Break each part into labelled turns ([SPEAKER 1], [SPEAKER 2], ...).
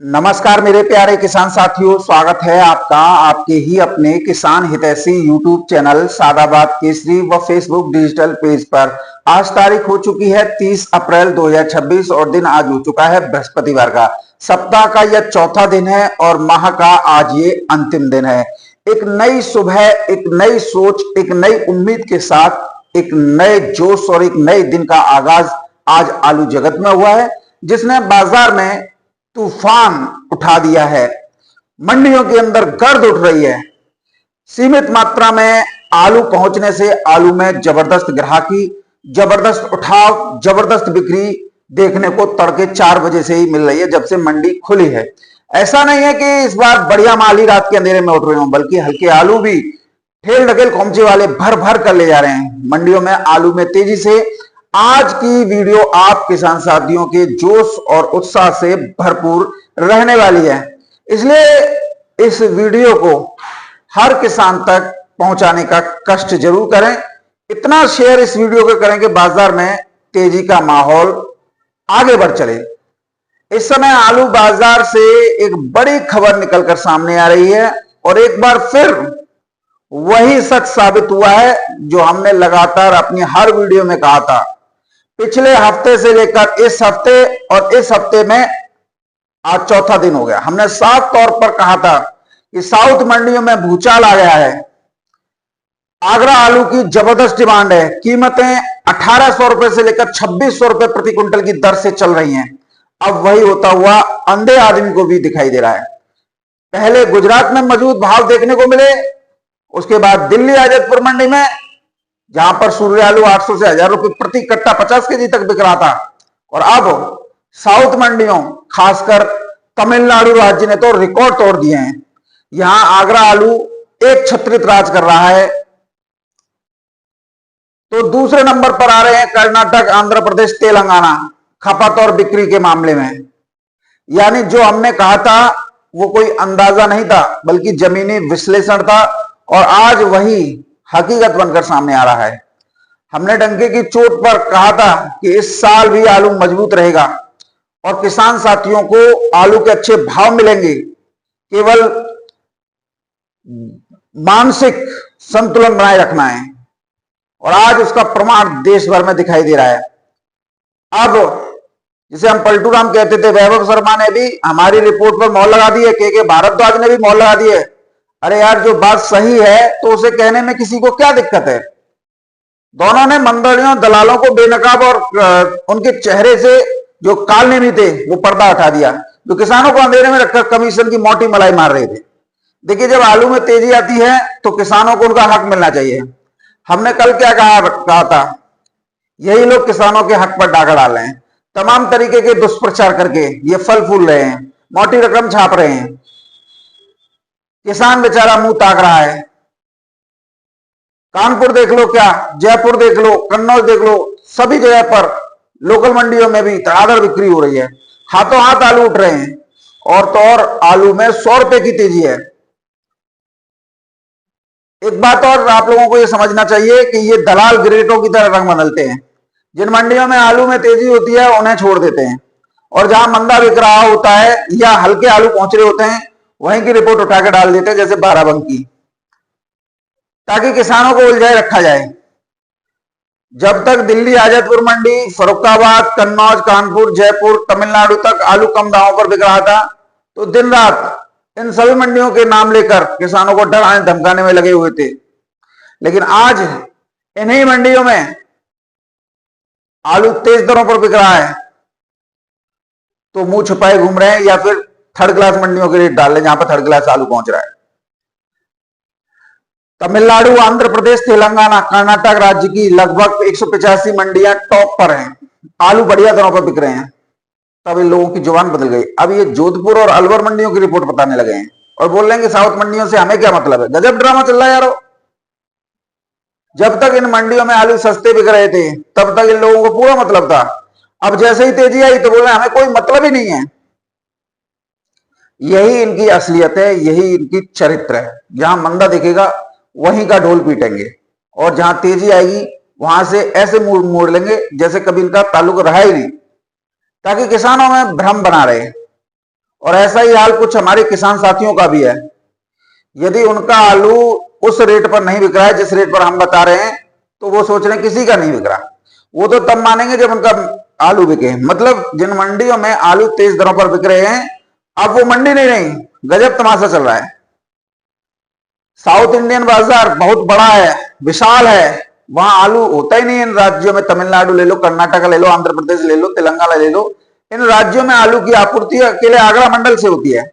[SPEAKER 1] नमस्कार मेरे प्यारे किसान साथियों, स्वागत है आपका आपके ही अपने किसान हितैषी यूट्यूब चैनल सादाबाद केसरी व फेसबुक डिजिटल पेज पर। आज तारीख हो चुकी है 30 अप्रैल 2026 और दिन आज हो चुका है बृहस्पतिवार का। सप्ताह का यह चौथा दिन है और माह का आज ये अंतिम दिन है। एक नई सुबह, एक नई सोच, एक नई उम्मीद के साथ एक नए जोश और एक नए दिन का आगाज आज आलू जगत में हुआ है, जिसने बाजार में तूफान उठा दिया है। मंडियों के अंदर गर्द उठ रही है। सीमित मात्रा में आलू पहुंचने से आलू में जबरदस्त ग्राहकी, जबरदस्त उठाव, जबरदस्त बिक्री देखने को तड़के 4 बजे से ही मिल रही है, जब से मंडी खुली है। ऐसा नहीं है कि इस बार बढ़िया माल ही रात के अंधेरे में उठ रहे हो, बल्कि हल्के आलू भी ठेल ढकेल खोमचे वाले भर भर कर ले जा रहे हैं। मंडियों में आलू में तेजी से आज की वीडियो आप किसान साथियों के जोश और उत्साह से भरपूर रहने वाली है, इसलिए इस वीडियो को हर किसान तक पहुंचाने का कष्ट जरूर करें। इतना शेयर इस वीडियो को करें कि बाजार में तेजी का माहौल आगे बढ़ चले। इस समय आलू बाजार से एक बड़ी खबर निकलकर सामने आ रही है और एक बार फिर वही सच साबित हुआ है जो हमने लगातार अपनी हर वीडियो में कहा था। पिछले हफ्ते से लेकर इस हफ्ते और इस हफ्ते में आज चौथा दिन हो गया। हमने साफ तौर पर कहा था कि साउथ मंडियों में भूचाल आ गया है। आगरा आलू की जबरदस्त डिमांड है। कीमतें 1800 रुपए से लेकर 2600 रुपए प्रति क्विंटल की दर से चल रही हैं। अब वही होता हुआ अंधे आदमी को भी दिखाई दे रहा है। पहले गुजरात में मजबूत भाव देखने को मिले, उसके बाद दिल्ली आजतपुर मंडी में, जहां पर सूर्य आलू 800 से 1000 रुपए प्रति कट्टा 50 केजी तक बिक रहा था, और अब साउथ मंडियों खासकर तमिलनाडु राज्य ने तो रिकॉर्ड तोड़ दिए हैं। यहां आगरा आलू एक छत्रित राज कर रहा है। तो दूसरे नंबर पर आ रहे हैं कर्नाटक, आंध्र प्रदेश, तेलंगाना खपत और बिक्री के मामले में। यानी जो हमने कहा था वो कोई अंदाजा नहीं था, बल्कि जमीनी विश्लेषण था, और आज वही हकीकत बनकर सामने आ रहा है। हमने डंके की चोट पर कहा था कि इस साल भी आलू मजबूत रहेगा और किसान साथियों को आलू के अच्छे भाव मिलेंगे। केवल मानसिक संतुलन बनाए रखना है, और आज उसका प्रमाण देश भर में दिखाई दे रहा है। अब जिसे हम पलटू राम कहते थे, वैभव शर्मा ने भी हमारी रिपोर्ट पर मोहर लगा दी है, के भारद्वाज ने भी मोहर लगा दी है। अरे यार, जो बात सही है तो उसे कहने में किसी को क्या दिक्कत है। दोनों ने मंडलियों, दलालों को बेनकाब और उनके चेहरे से जो कालनेमी थे वो पर्दा हटा दिया, जो किसानों को अंधेरे में रखकर कमीशन की मोटी मलाई मार रहे थे। देखिए, जब आलू में तेजी आती है तो किसानों को उनका हक मिलना चाहिए। हमने कल क्या कहा था, यही लोग किसानों के हक पर डाका डाल रहे हैं। तमाम तरीके के दुष्प्रचार करके ये फल फूल रहे हैं, मोटी रकम छाप रहे हैं। किसान बेचारा मुंह ताक रहा है। कानपुर देख लो, क्या जयपुर देख लो, कन्नौज देख लो, सभी जगह पर लोकल मंडियों में भी धड़ाधड़ बिक्री हो रही है। हाथों हाथ आलू उठ रहे हैं, और तो और आलू में 100 रुपए की तेजी है। एक बात और आप लोगों को यह समझना चाहिए कि ये दलाल गिरगिटों की तरह रंग बदलते हैं। जिन मंडियों में आलू में तेजी होती है उन्हें छोड़ देते हैं, और जहां मंदा बिक रहा होता है या हल्के आलू पहुंच रहे होते हैं वहीं की रिपोर्ट उठा के डाल देते हैं, जैसे बाराबंकी, ताकि किसानों को उलझाए रखा जाए। जब तक दिल्ली आजतपुर मंडी, फर्रुखाबाद, कन्नौज, कानपुर, जयपुर, तमिलनाडु तक आलू कम दामों पर बिक रहा था, तो दिन रात इन सभी मंडियों के नाम लेकर किसानों को डराने धमकाने में लगे हुए थे। लेकिन आज इन्हीं मंडियों में आलू तेज दरों पर बिक रहा है, तो मुंह छुपाए घूम रहे हैं, या फिर थर्ड क्लास मंडियों के रेट डाल रहे हैं जहां पर थर्ड क्लास आलू पहुंच रहा है। तमिलनाडु, आंध्र प्रदेश, तेलंगाना, कर्नाटक राज्य की लगभग 185 मंडियां टॉप पर हैं। आलू बढ़िया दरों पर बिक रहे हैं। तब इन लोगों की जुबान बदल गई। अब ये जोधपुर और अलवर मंडियों की रिपोर्ट बताने लगे हैं और बोल रहे हैं कि साउथ मंडियों से हमें क्या मतलब है। गजब ड्रामा चल रहा है यारो। जब तक इन मंडियों में आलू सस्ते बिक रहे थे तब तक इन लोगों को पूरा मतलब था। अब जैसे ही तेजी आई तो बोल रहे हैं हमें कोई मतलब ही नहीं है। यही इनकी असलियत है, यही इनकी चरित्र है। जहां मंदा दिखेगा वहीं का ढोल पीटेंगे, और जहां तेजी आएगी वहां से ऐसे मोड़ लेंगे जैसे कभी इनका ताल्लुक रहा ही नहीं, ताकि किसानों में भ्रम बना रहे। और ऐसा ही हाल कुछ हमारे किसान साथियों का भी है। यदि उनका आलू उस रेट पर नहीं बिक रहा है जिस रेट पर हम बता रहे हैं, तो वो सोच रहे हैं किसी का नहीं बिक रहा। वो तो तब मानेंगे जब उनका आलू बिके। मतलब जिन मंडियों में आलू तेज दरों पर बिक रहे हैं, अब वो मंडी नहीं रही, गजब तमाशा चल रहा है। साउथ इंडियन बाजार बहुत बड़ा है, विशाल है, वहां आलू होता ही नहीं। इन राज्यों में तमिलनाडु ले लो, कर्नाटक ले लो, आंध्र प्रदेश ले लो, तेलंगाना ले लो, इन राज्यों में आलू की आपूर्ति अकेले आगरा मंडल से होती है।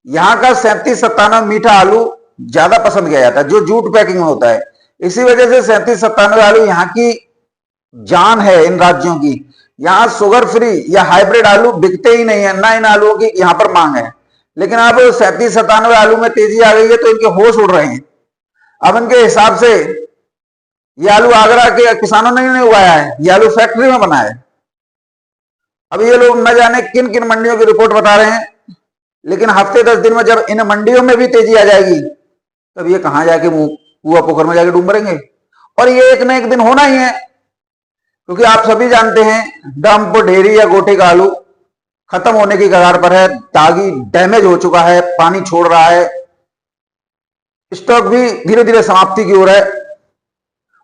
[SPEAKER 1] यहाँ का 37-97 मीठा आलू ज्यादा पसंद किया जाता है, जो जूट पैकिंग में होता है। इसी वजह से 37-97 आलू यहाँ की जान है इन राज्यों की। यहाँ शुगर फ्री या हाइब्रिड आलू बिकते ही नहीं है, ना इन आलूओं की यहाँ पर मांग है। लेकिन अब 37-97 आलू में तेजी आ गई है, तो इनके होश उड़ रहे हैं। अब इनके हिसाब से ये आलू आगरा के किसानों ने नहीं उगाया है, ये आलू फैक्ट्री में बना है। अब ये लोग न जाने किन किन मंडियों की रिपोर्ट बता रहे हैं, लेकिन हफ्ते 10 दिन में जब इन मंडियों में भी तेजी आ जाएगी, तब ये कहां जाके कुआं पोखर में जाके डूब मरेंगे। और ये एक न एक दिन होना ही है, क्योंकि आप सभी जानते हैं डंप, ढेरी या गोठे का आलू खत्म होने की कगार पर है, दागी डैमेज हो चुका है, पानी छोड़ रहा है, स्टॉक भी धीरे धीरे समाप्ति की ओर है।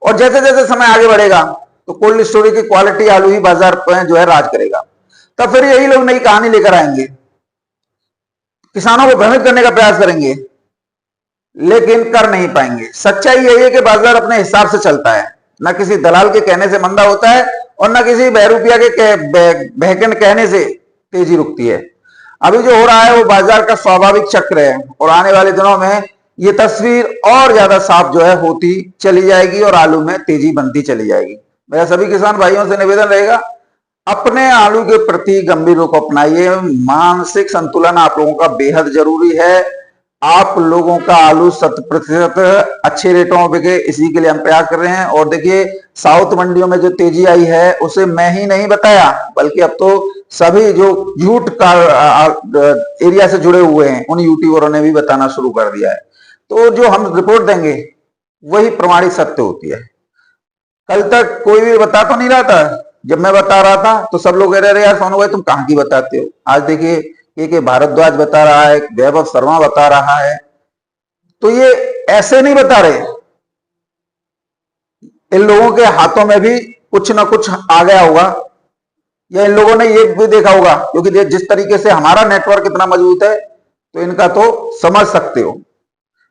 [SPEAKER 1] और जैसे जैसे समय आगे बढ़ेगा, तो कोल्ड स्टोरेज की क्वालिटी आलू ही बाजार पर जो है राज करेगा। तब फिर यही लोग नई कहानी लेकर आएंगे, किसानों को भ्रमित करने का प्रयास करेंगे, लेकिन कर नहीं पाएंगे। सच्चाई यही है कि बाजार अपने हिसाब से चलता है, ना किसी दलाल के कहने से मंदा होता है, और ना किसी बहरूपिया के बहकन कहने से तेजी रुकती है। अभी जो हो रहा है वो बाजार का स्वाभाविक चक्र है, और आने वाले दिनों में ये तस्वीर और ज्यादा साफ जो है होती चली जाएगी, और आलू में तेजी बनती चली जाएगी। मेरा सभी किसान भाइयों से निवेदन रहेगा, अपने आलू के प्रति गंभीर रुख अपनाइए। मानसिक संतुलन आप लोगों का बेहद जरूरी है। आप लोगों का आलू 100% अच्छे रेटों में बिके, इसी के लिए हम प्रयास कर रहे हैं। और देखिए, साउथ मंडियों में जो तेजी आई है उसे मैं ही नहीं बताया, बल्कि अब तो सभी जो झूठ का एरिया से जुड़े हुए हैं उन यूट्यूबरों ने भी बताना शुरू कर दिया है। तो जो हम रिपोर्ट देंगे वही प्रमाणित सत्य होती है। कल तक कोई भी बता तो नहीं रहा था, जब मैं बता रहा था तो सब लोग कह रहे यार सोनू भाई तुम कहां की बताते हो। आज देखिए के भारद्वाज बता रहा है, वैभव शर्मा बता रहा है, तो ये ऐसे नहीं बता रहे, इन लोगों के हाथों में भी कुछ ना कुछ आ गया होगा, या इन लोगों ने ये भी देखा होगा, क्योंकि जिस तरीके से हमारा नेटवर्क इतना मजबूत है, तो इनका तो समझ सकते हो।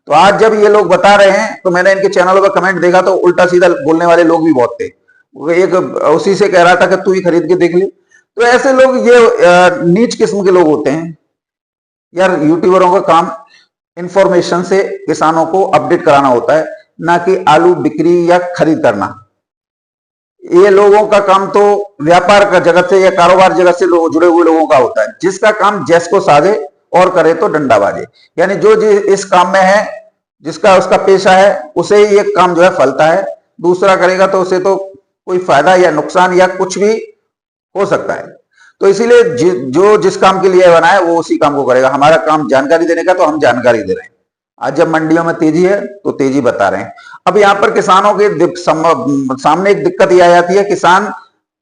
[SPEAKER 1] तो आज जब ये लोग बता रहे हैं, तो मैंने इनके चैनलों पर कमेंट देखा तो उल्टा सीधा बोलने वाले लोग भी बहुत थे। एक उसी से कह रहा था कि तू ही खरीद के देख ले। तो ऐसे लोग ये नीच किस्म के लोग होते हैं यार। यूट्यूबरों का काम इंफॉर्मेशन से किसानों को अपडेट कराना होता है, ना कि आलू बिक्री या खरीद करना। ये लोगों का काम तो व्यापार का जगत से या कारोबार जगत से जुड़े हुए लोगों का होता है, जिसका काम जैस को साधे और करे तो डंडा बाजे। यानी जो इस काम में है, जिसका उसका पेशा है, उसे ही एक काम जो है फलता है। दूसरा करेगा तो उसे तो कोई फायदा या नुकसान या कुछ भी हो सकता है। तो इसीलिए जो जिस काम के लिए बना है वो उसी काम को करेगा। हमारा काम जानकारी देने का, तो हम जानकारी दे रहे हैं। आज जब मंडियों में तेजी है तो तेजी बता रहे हैं। अब यहाँ पर किसानों के सामने एक दिक्कत ये आ जाती है, किसान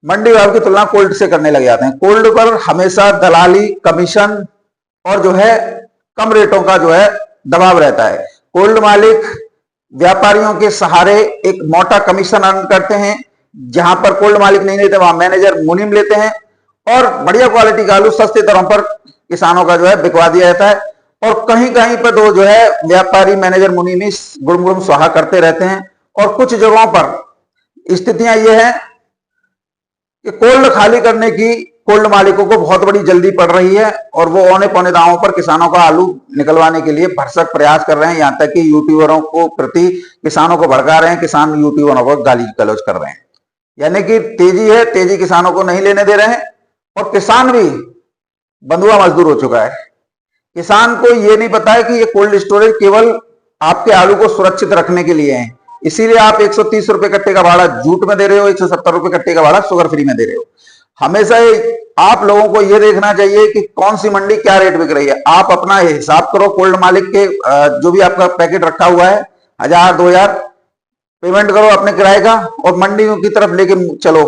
[SPEAKER 1] मंडी भाव की तुलना कोल्ड से करने लग जाते हैं। कोल्ड पर हमेशा दलाली, कमीशन और जो है कम रेटों का जो है दबाव रहता है। कोल्ड मालिक व्यापारियों के सहारे एक मोटा कमीशन अर्न करते हैं। जहां पर कोल्ड मालिक नहीं लेते वहां मैनेजर मुनीम लेते हैं, और बढ़िया क्वालिटी का आलू सस्ते दरों पर किसानों का जो है बिकवा दिया जाता है। और कहीं कहीं पर तो जो है व्यापारी मैनेजर मुनीम गुड़म गुड़म स्वाहा करते रहते हैं। और कुछ जगहों पर स्थितियां ये है कि कोल्ड खाली करने की कोल्ड मालिकों को बहुत बड़ी जल्दी पड़ रही है, और वो औने पौने दामों पर किसानों का आलू निकलवाने के लिए भरसक प्रयास कर रहे हैं। यहां तक कि यूट्यूबरों को प्रति किसानों को भड़का रहे हैं, किसान यूट्यूबरों को गाली गलौज कर रहे हैं। यानी कि तेजी है, तेजी किसानों को नहीं लेने दे रहे हैं, और किसान भी बंधुआ मजदूर हो चुका है। किसान को यह नहीं पता है कि ये कोल्ड स्टोरेज केवल आपके आलू को सुरक्षित रखने के लिए है। इसीलिए आप 130 रुपए कट्टे का भाड़ा जूट में दे रहे हो, 170 रुपए कट्टे का भाड़ा शुगर फ्री में दे रहे हो। हमेशा आप लोगों को यह देखना चाहिए कि कौन सी मंडी क्या रेट बिक रही है। आप अपना हिसाब करो, कोल्ड मालिक के जो भी आपका पैकेट रखा हुआ है 1000-2000 पेमेंट करो अपने किराए का, और मंडी की तरफ लेके चलो।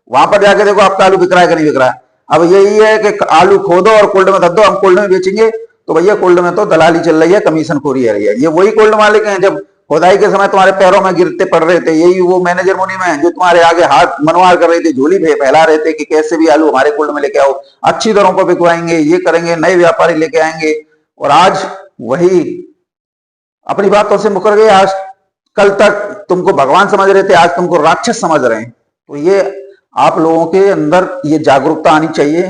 [SPEAKER 1] वहां पर जाके देखो आपका आलू बिक रहा है कि नहीं बिक रहा है। अब यही है कि आलू खोदो और कोल्ड में धर दो, हम कोल्ड में बेचेंगे। तो भैया कोल्ड में तो दलाली चल रही है, कमीशन खोरी है रही है। ये वही कोल्ड मालिक हैं जब खुदाई के समय तुम्हारे पैरों में गिरते पड़ रहे थे, यही वो मैनेजर मुनि में जो तुम्हारे आगे हाथ मनवार कर रहे थे, झोली फैला रहे थे कि कैसे भी आलू हमारे कोल्ड में लेके आओ, अच्छी दरों पर बिकवाएंगे, ये करेंगे, नए व्यापारी लेके आएंगे। और आज वही अपनी बातों से मुकर गए। आज कल तक तुमको भगवान समझ रहे थे, आज तुमको राक्षस समझ रहे हैं। तो ये आप लोगों के अंदर ये जागरूकता आनी चाहिए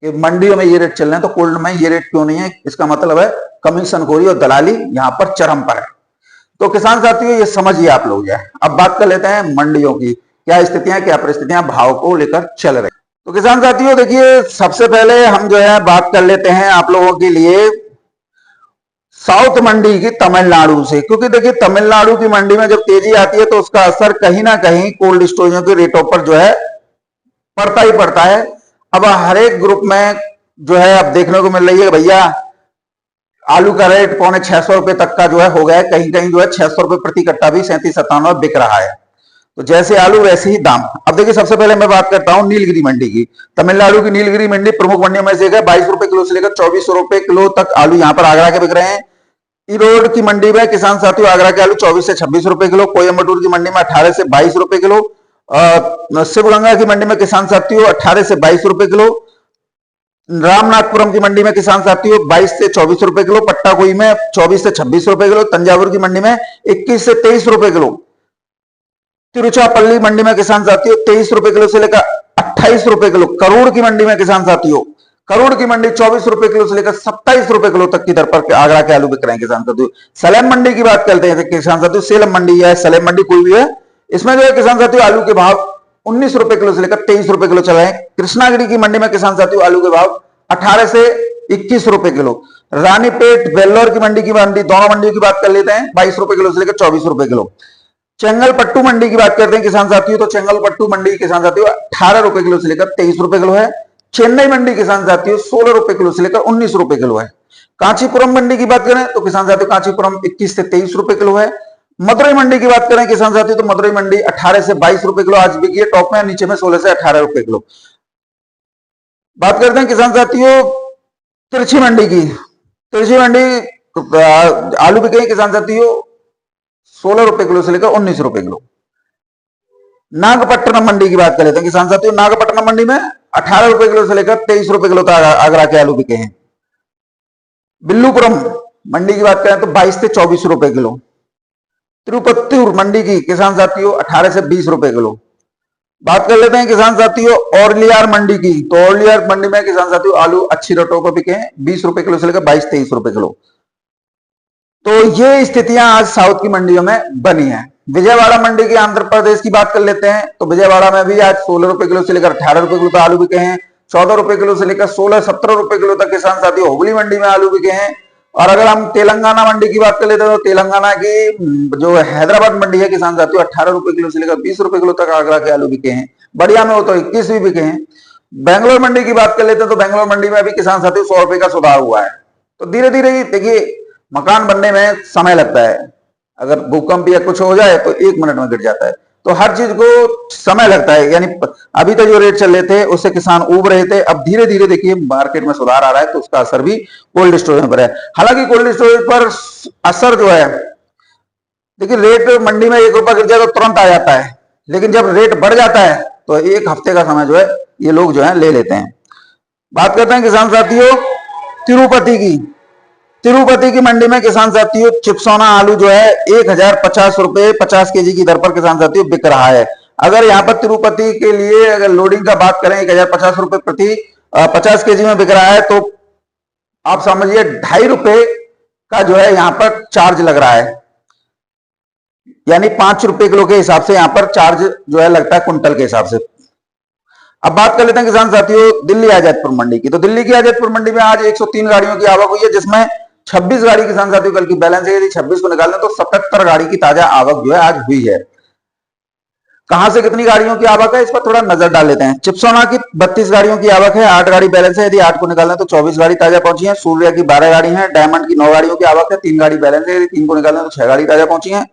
[SPEAKER 1] कि मंडियों में ये रेट चल रहे हैं तो कोल्ड में ये रेट क्यों नहीं है। इसका मतलब है कमीशनखोरी और दलाली यहाँ पर चरम पर है। तो किसान साथियों ये समझिए आप लोग जो है। अब बात कर लेते हैं मंडियों की, क्या स्थितियां, क्या परिस्थितियां भाव को लेकर चल रही। तो किसान साथियों देखिए, सबसे पहले हम जो है बात कर लेते हैं आप लोगों के लिए साउथ मंडी की तमिलनाडु से, क्योंकि देखिए तमिलनाडु की मंडी में जब तेजी आती है तो उसका असर कहीं ना कहीं कोल्ड स्टोरेजों के रेटों पर जो है पड़ता ही पड़ता है। अब हर एक ग्रुप में जो है अब देखने को मिल रही है भैया आलू का रेट 650 रुपए तक का जो है हो गया है, कहीं कहीं जो है 600 रुपए प्रति कट्टा भी 37-97 बिक रहा है। तो जैसे आलू वैसे ही दाम। अब देखिए सबसे पहले मैं बात करता हूं नीलगिरी मंडी की। तमिलनाडु की नीलगिरी मंडी प्रमुख मंडियों में से एक है। 22 रुपए किलो से लेकर 2400 रुपए किलो तक आलू यहाँ पर आगरा के बिक रहे हैं। ईरोड की मंडी में किसान साथियों आगरा के आलू 24 से 26 रुपए किलो, कोयम्बटूर की मंडी में 18 से 22 रुपए किलो, शिवगंगा की मंडी में किसान साथियों 18 से 22 रुपए किलो, रामनाथपुरम की मंडी में किसान साथियों 22 से 24 रुपए किलो, पट्टाकोई में 24 से 26 रुपए किलो, तंजावुर की मंडी में 21 से 23 रुपए किलो, तिरुचिरापल्ली मंडी में किसान साथियों 23 रुपए किलो से लेकर 28 रुपए किलो, करूड़ की मंडी में किसान साथियों करूड़ की मंडी 24 रुपए किलो से लेकर 27 रुपए किलो तक की दर पर आगरा के आलू बिक रहे हैं किसान साथियों। सलेम मंडी की बात करते हैं किसान साथियों, सेलम मंडी है, सलेम मंडी कोई भी है, इसमें जो है किसान साथियों आलू के भाव 19 रुपए किलो से लेकर 23 रुपए किलो चल रहे हैं। कृष्णागिरी की मंडी में किसान साथियों आलू के भाव 18 से 21 रुपए किलो। रानीपेट वेल्लोर की मंडी दोनों मंडियों की बात कर लेते हैं, 22 रुपए किलो से लेकर 24 रुपए किलो। चेंगलपट्टू मंडी की बात करते हैं किसान साथियों, तो चेंगलपट्टू मंडी किसान साथियों 18 रुपए किलो से लेकर 23 रुपए किलो है। चेन्नई मंडी किसान साथियों 16 रुपए किलो से लेकर 19 रुपए किलो है। कांचीपुरम मंडी की बात करें तो किसान साथियों कांचीपुरम 21 से 23 रुपए किलो है। मदुरई मंडी की बात करें किसान साथियों तो मदुरई मंडी 18 से 22 रुपए किलो आज बिकी है, टॉप में, नीचे में 16 से 18 रुपए किलो। बात करते हैं किसान साथियों तिरछी मंडी की। तिरछी मंडी आलू बिके किसान साथियों 16 रुपए किलो से लेकर 19 रुपए किलो। नागपट्टनम मंडी की बात कर लेते हैं किसान साथियों, नागपट्टनम मंडी में 18 रुपए किलो से लेकर 23 रुपए किलो तक आगरा के आलू बिके हैं। बिल्लुपुरम मंडी की बात करें तो 22 से 24 रुपए किलो। तिरुपत्तूर मंडी की किसान साथियों 18 से 20 रुपए किलो। बात कर लेते हैं किसान साथियों औरलियार मंडी की, तो औरलियार मंडी में किसान साथियों आलू अच्छी रेटों पर बिके हैं, 20 रुपए किलो से लेकर 22-23 रुपए किलो। तो ये स्थितियां आज साउथ की मंडियों में बनी है। विजयवाड़ा मंडी की आंध्र प्रदेश की बात कर लेते हैं, तो विजयवाड़ा में भी आज 16 रुपए किलो से लेकर 18 रुपए किलो तक आलू बिके हैं। 14 रुपए किलो से लेकर 16-17 रुपए किलो तक किसान साथियों हुगली मंडी में आलू बिके हैं। और अगर हम तेलंगाना मंडी की बात कर लेते हैं तो तेलंगाना की जो हैदराबाद मंडी है किसान साथियों 18 रुपए किलो से लेकर 20 रुपए किलो तक आगरा के आलू बिके हैं। बढ़िया में हो तो 21 भी बिके हैं। बेंगलोर मंडी की बात कर लेते हैं तो बेंगलोर मंडी में भी किसान साथियों 100 रुपए का सुधार हुआ है। तो धीरे धीरे देखिए मकान बनने में समय लगता है, अगर भूकंप या कुछ हो जाए तो 1 मिनट में गिर जाता है। तो हर चीज को समय लगता है, यानी अभी तक जो रेट चल रहे थे उससे किसान उब रहे थे, अब धीरे धीरे देखिए मार्केट में सुधार आ रहा है, तो उसका असर भी कोल्ड स्टोरेज पर है। हालांकि कोल्ड स्टोरेज पर असर जो है देखिए रेट मंडी में 1 रुपया गिर जाए तो तुरंत आ जाता है, लेकिन जब रेट बढ़ जाता है तो 1 हफ्ते का समय जो है ये लोग जो है ले लेते हैं। बात करते हैं किसान साथियों तिरुपति की। तिरुपति की मंडी में किसान साथियों चिप्सोना आलू जो है 1050 रुपए 50 केजी की दर पर किसान साथियों बिक रहा है। अगर यहाँ पर तिरुपति के लिए अगर लोडिंग का बात करें 1050 रुपए प्रति 50 केजी में बिक रहा है, तो आप समझिए 2.5 रुपए का जो है यहाँ पर चार्ज लग रहा है, यानी 5 रुपए किलो के हिसाब से यहाँ पर चार्ज जो है लगता है कुंटल के हिसाब से। अब बात कर लेते हैं किसान साथियों दिल्ली आजादपुर मंडी की। तो दिल्ली की आजादपुर मंडी में आज 103 गाड़ियों की आवक हुई है, जिसमें 26 गाड़ी किसान साथियों कल की बैलेंस है। यदि 26 को निकालना तो 77 गाड़ी की ताजा आवक जो है आज हुई है। कहां से कितनी गाड़ियों की आवक है इस पर थोड़ा नजर डाल लेते हैं। चिप्सोना की 32 गाड़ियों की आवक है, 8 गाड़ी बैलेंस है। यदि 8 को निकालना तो 24 गाड़ी ताजा पहुंची है। सूर्या की 12 गाड़ी है। डायमंड की 9 गाड़ियों की आवक है, 3 गाड़ी बैलेंस है। यदि 3 को निकालना तो 6 गाड़ी ताजा पहुंची है।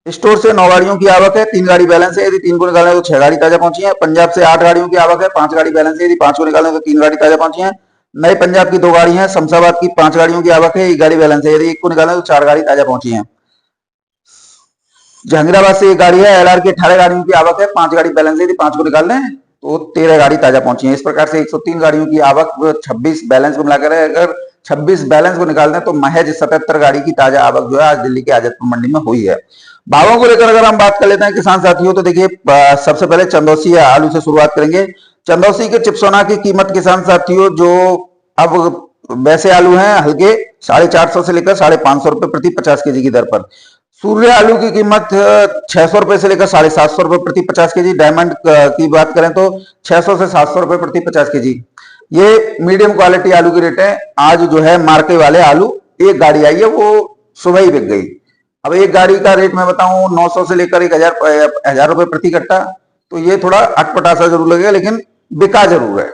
[SPEAKER 1] स्टोर से 9 गाड़ियों की आवक है, 3 गाड़ी बैलेंस है, यदि 3 को निकालें तो 6 गाड़ी ताजा पहुंची है। पंजाब से 8 गाड़ियों की आवक है, 5 गाड़ी बैलेंस है, यदि 5 को निकालें तो 3 गाड़ी ताजा पहुंची है। नए पंजाब की 2 गाड़ी है, शमशाबाद की 5 गाड़ियों की आवक है, 1 गाड़ी बैलेंस है, यदि 1 को निकालें तो 4 गाड़ी ताजा पहुंची है। जहांगीराबाद से 1 गाड़ी है, एलआर की 18 गाड़ियों की आवक है, 5 गाड़ी बैलेंस है, यदि 5 को निकाल लें तो 13 गाड़ी ताजा पहुंची है। इस प्रकार से 103 गाड़ियों की आवक, 26 बैलेंस को मिलाकर है। अगर 26 बैलेंस को निकाल दें तो महज 77 गाड़ी की ताजा आवक जो है आज दिल्ली के आजतपुर मंडी में हुई है। भावों को लेकर अगर हम बात कर लेते हैं किसान साथियों, तो देखिए सबसे पहले चंदौसी आलू से शुरुआत करेंगे। चंदौसी के चिपसोना की कीमत किसान साथियों जो अब वैसे आलू हैं हल्के 450 से लेकर 550 रुपए प्रति 50 केजी की दर पर। सूर्य आलू की कीमत 600 रुपए से लेकर 750 रुपए प्रति 50 केजी। डायमंड की बात करें तो 600 से 700 रुपए प्रति 50 केजी। ये मीडियम क्वालिटी आलू की रेट है। आज जो है मार्के वाले आलू, एक गाड़ी आई है वो सुबह ही बिक गई। अब एक गाड़ी का रेट मैं बताऊं 900 से लेकर 1000 रुपए प्रति कट्टा, तो ये थोड़ा अटपटा सा जरूर लगेगा लेकिन बिका जरूर है।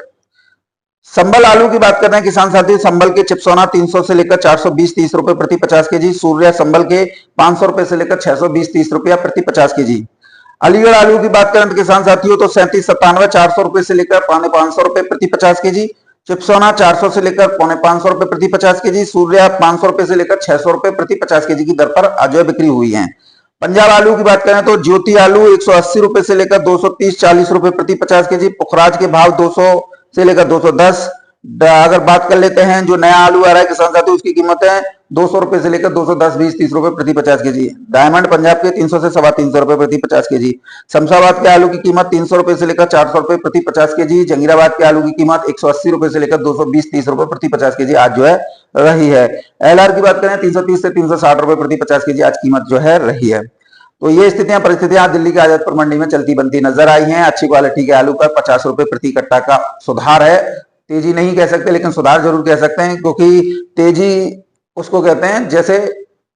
[SPEAKER 1] संबल आलू की बात कर रहे हैं किसान साथी। संबल के चिपसोना 300 से लेकर 420-30 रुपए प्रति 50 केजी। सूर्य संबल के 500 रुपए से लेकर 620-30 रुपया प्रति 50 केजी। अलीगढ़ आलू की बात करें तो किसान साथियों तो 37-97 400 रुपए से लेकर 550 रुपए प्रति 50 केजी। चिपसोना 400 से लेकर 550 रुपए प्रति 50 केजी। सूर्य 500 रुपए से लेकर 600 रुपए प्रति 50 केजी की दर पर आज बिक्री हुई है। पंजाब आलू की बात करें तो ज्योति आलू 180 रुपए से लेकर 230-40 रुपए प्रति 50 केजी। पुखराज के भाव 200 से लेकर 210। अगर बात कर लेते हैं जो नया आलू आ रहा है किसान साथियों, उसकी कीमत है 200 रुपए से लेकर 210, 20, 30 रुपए प्रति 50 केजी। डायमंड पंजाब के 300 से 350 रुपए प्रति 50 केजी। शमशाबाद के आलू की कीमत 300 रुपए से लेकर 400 रुपए प्रति 50 केजी। जंगीराबाद के आलू की कीमत 180 रुपए से लेकर 220, 30 रुपए प्रति 50 केजी आज जो है रही है। एलआर की बात करें 330 से 360 रुपए प्रति 50 केजी आज कीमत जो है रही है। तो ये स्थितियां परिस्थितियां दिल्ली के आजतपुर मंडी में चलती बनती नजर आई हैं। अच्छी क्वालिटी के आलू पर 50 रुपए प्रति कट्टा का सुधार है। तेजी नहीं कह सकते लेकिन सुधार जरूर कह सकते हैं, क्योंकि तेजी उसको कहते हैं जैसे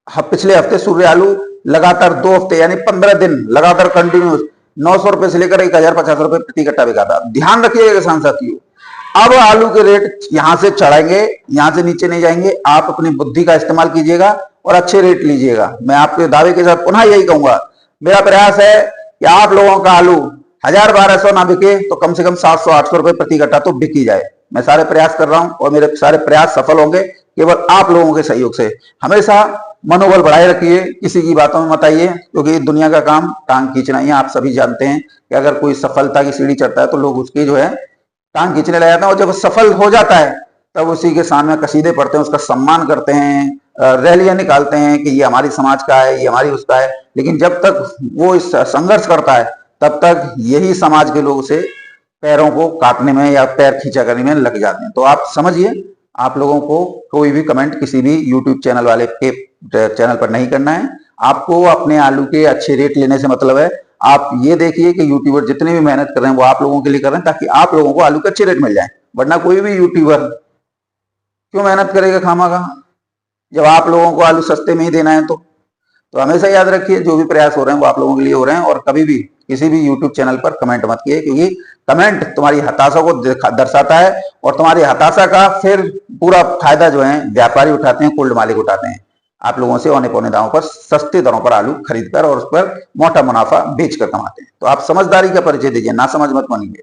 [SPEAKER 1] पिछले हफ्ते सूर्य आलू लगातार 2 हफ्ते यानी 15 दिन लगातार कंटिन्यूस 900 रुपए से लेकर 1050 रुपए प्रति कट्टा बिका था। ध्यान रखिएगा किसान साथियों, अब आलू के रेट यहां से चढ़ेंगे, यहां से नीचे नहीं जाएंगे। आप अपनी बुद्धि का इस्तेमाल कीजिएगा और अच्छे रेट लीजिएगा। मैं आपके दावे के साथ पुनः यही कहूंगा, मेरा प्रयास है कि आप लोगों का आलू 1000-1200 ना बिके तो कम से कम 700-800 रुपए प्रति कट्टा तो बिकी जाए। मैं सारे प्रयास कर रहा हूं और मेरे सारे प्रयास सफल होंगे केवल आप लोगों के सहयोग से। हमेशा मनोबल बढ़ाए रखिए, किसी की बातों में मत आइए, क्योंकि दुनिया का काम टांग खींचना ही है। आप सभी जानते हैं कि अगर कोई सफलता की सीढ़ी चढ़ता है तो लोग उसकी जो है टांग खींचने लग जाते हैं, और जब सफल हो जाता है तब उसी के सामने कसीदे पढ़ते हैं, उसका सम्मान करते हैं, रैलियां निकालते हैं कि ये हमारी समाज का है, ये हमारी उसका है। लेकिन जब तक वो इस संघर्ष करता है तब तक यही समाज के लोग उसे पैरों को काटने में या पैर खींचा करने में लग जाते हैं। तो आप समझिए, आप लोगों को कोई भी कमेंट किसी भी यूट्यूब चैनल वाले के चैनल पर नहीं करना है। आपको अपने आलू के अच्छे रेट लेने से मतलब है। आप ये देखिए कि यूट्यूबर जितने भी मेहनत कर रहे हैं वो आप लोगों के लिए कर रहे हैं ताकि आप लोगों को आलू के अच्छे रेट मिल जाए। वरना कोई भी यूट्यूबर क्यों मेहनत करेगा खामाखा, जब आप लोगों को आलू सस्ते में ही देना है। तो हमेशा याद रखिए, जो भी प्रयास हो रहे हैं वो आप लोगों के लिए हो रहे हैं। और कभी भी किसी भी YouTube चैनल पर कमेंट मत किए, क्योंकि कमेंट तुम्हारी हताशा को दर्शाता है और तुम्हारी हताशा का फिर पूरा फायदा जो है व्यापारी उठाते हैं, कोल्ड मालिक उठाते हैं। आप लोगों से औने पौने दामों पर, सस्ते दरों पर आलू खरीद कर और उस पर मोटा मुनाफा बेचकर कमाते हैं। तो आप समझदारी का परिचय दीजिए, ना समझ मत बनिए।